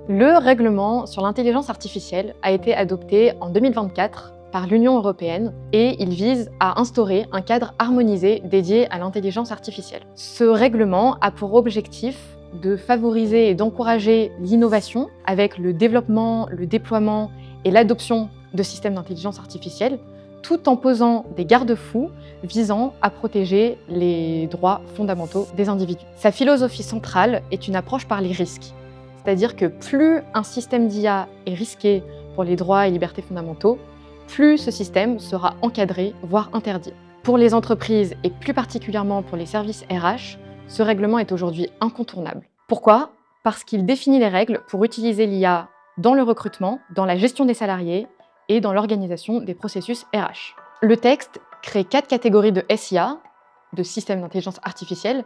Le règlement sur l'intelligence artificielle a été adopté en 2024 par l'Union européenne et il vise à instaurer un cadre harmonisé dédié à l'intelligence artificielle. Ce règlement a pour objectif de favoriser et d'encourager l'innovation avec le développement, le déploiement et l'adoption de systèmes d'intelligence artificielle, tout en posant des garde-fous visant à protéger les droits fondamentaux des individus. Sa philosophie centrale est une approche par les risques. C'est-à-dire que plus un système d'IA est risqué pour les droits et libertés fondamentaux, plus ce système sera encadré, voire interdit. Pour les entreprises et plus particulièrement pour les services RH, ce règlement est aujourd'hui incontournable. Pourquoi ? Parce qu'il définit les règles pour utiliser l'IA dans le recrutement, dans la gestion des salariés et dans l'organisation des processus RH. Le texte crée 4 catégories de SIA, de systèmes d'intelligence artificielle,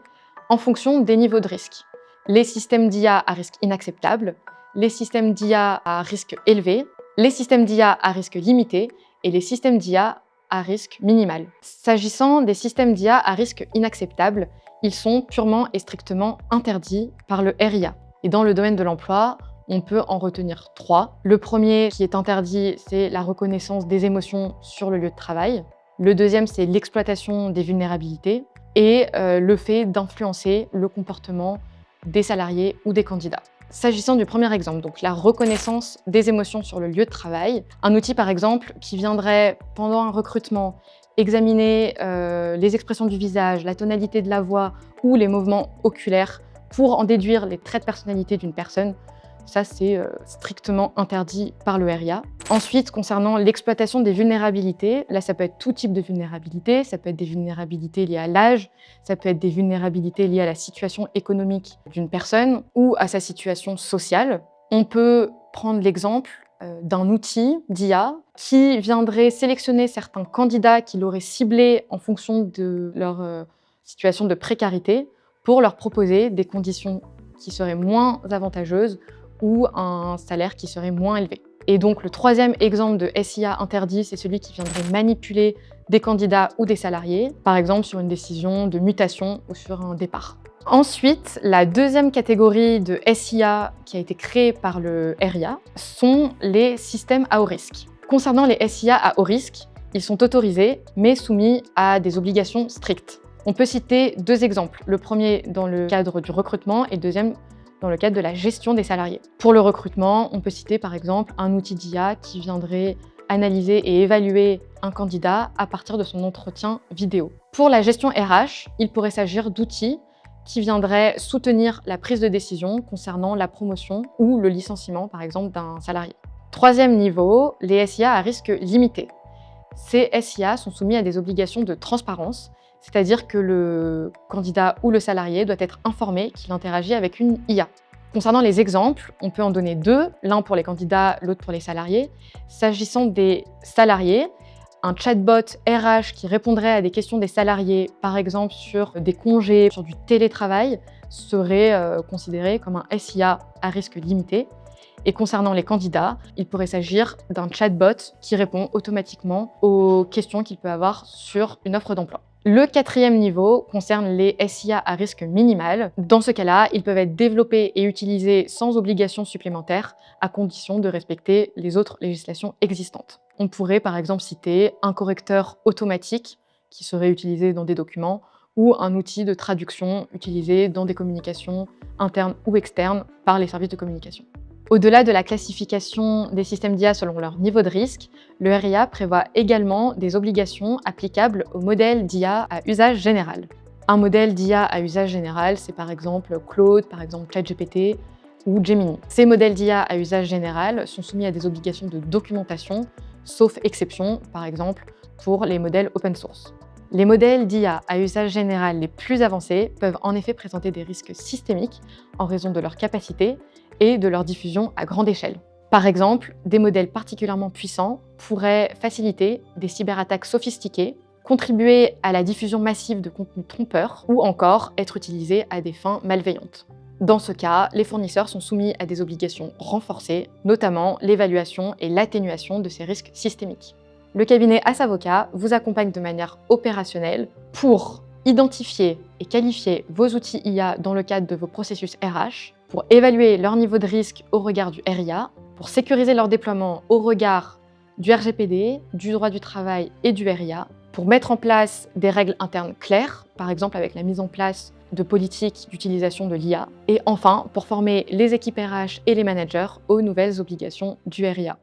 en fonction des niveaux de risque. Les systèmes d'IA à risque inacceptable, les systèmes d'IA à risque élevé, les systèmes d'IA à risque limité et les systèmes d'IA à risque minimal. S'agissant des systèmes d'IA à risque inacceptable, ils sont purement et strictement interdits par le RIA. Et dans le domaine de l'emploi, on peut en retenir 3. Le premier qui est interdit, c'est la reconnaissance des émotions sur le lieu de travail. Le deuxième, c'est l'exploitation des vulnérabilités et le fait d'influencer le comportement des salariés ou des candidats. S'agissant du premier exemple, donc la reconnaissance des émotions sur le lieu de travail, un outil par exemple qui viendrait pendant un recrutement examiner les expressions du visage, la tonalité de la voix ou les mouvements oculaires pour en déduire les traits de personnalité d'une personne, ça c'est strictement interdit par le RIA. Ensuite, concernant l'exploitation des vulnérabilités, là ça peut être tout type de vulnérabilité, ça peut être des vulnérabilités liées à l'âge, ça peut être des vulnérabilités liées à la situation économique d'une personne ou à sa situation sociale. On peut prendre l'exemple d'un outil d'IA qui viendrait sélectionner certains candidats qu'il aurait ciblés en fonction de leur situation de précarité pour leur proposer des conditions qui seraient moins avantageuses ou un salaire qui serait moins élevé. Et donc le troisième exemple de SIA interdit, c'est celui qui viendrait manipuler des candidats ou des salariés, par exemple sur une décision de mutation ou sur un départ. Ensuite, la deuxième catégorie de SIA qui a été créée par le RIA sont les systèmes à haut risque. Concernant les SIA à haut risque, ils sont autorisés mais soumis à des obligations strictes. On peut citer 2 exemples, le premier dans le cadre du recrutement et le deuxième dans le cadre de la gestion des salariés. Pour le recrutement, on peut citer par exemple un outil d'IA qui viendrait analyser et évaluer un candidat à partir de son entretien vidéo. Pour la gestion RH, il pourrait s'agir d'outils qui viendraient soutenir la prise de décision concernant la promotion ou le licenciement par exemple d'un salarié. Troisième niveau, les SIA à risque limité. Ces SIA sont soumis à des obligations de transparence, c'est-à-dire que le candidat ou le salarié doit être informé qu'il interagit avec une IA. Concernant les exemples, on peut en donner 2, l'un pour les candidats, l'autre pour les salariés. S'agissant des salariés, un chatbot RH qui répondrait à des questions des salariés, par exemple sur des congés, sur du télétravail, serait considéré comme un SIA à risque limité. Et concernant les candidats, il pourrait s'agir d'un chatbot qui répond automatiquement aux questions qu'il peut avoir sur une offre d'emploi. Le 4e niveau concerne les SIA à risque minimal. Dans ce cas-là, ils peuvent être développés et utilisés sans obligation supplémentaire, à condition de respecter les autres législations existantes. On pourrait par exemple citer un correcteur automatique qui serait utilisé dans des documents ou un outil de traduction utilisé dans des communications internes ou externes par les services de communication. Au-delà de la classification des systèmes d'IA selon leur niveau de risque, le RIA prévoit également des obligations applicables aux modèles d'IA à usage général. Un modèle d'IA à usage général, c'est par exemple Claude, par exemple ChatGPT ou Gemini. Ces modèles d'IA à usage général sont soumis à des obligations de documentation, sauf exception, par exemple pour les modèles open source. Les modèles d'IA à usage général les plus avancés peuvent en effet présenter des risques systémiques en raison de leur capacité et de leur diffusion à grande échelle. Par exemple, des modèles particulièrement puissants pourraient faciliter des cyberattaques sophistiquées, contribuer à la diffusion massive de contenus trompeurs ou encore être utilisés à des fins malveillantes. Dans ce cas, les fournisseurs sont soumis à des obligations renforcées, notamment l'évaluation et l'atténuation de ces risques systémiques. Le cabinet As-Avocat vous accompagne de manière opérationnelle pour identifier et qualifier vos outils IA dans le cadre de vos processus RH, pour évaluer leur niveau de risque au regard du RIA, pour sécuriser leur déploiement au regard du RGPD, du droit du travail et du RIA, pour mettre en place des règles internes claires, par exemple avec la mise en place de politiques d'utilisation de l'IA, et enfin pour former les équipes RH et les managers aux nouvelles obligations du RIA.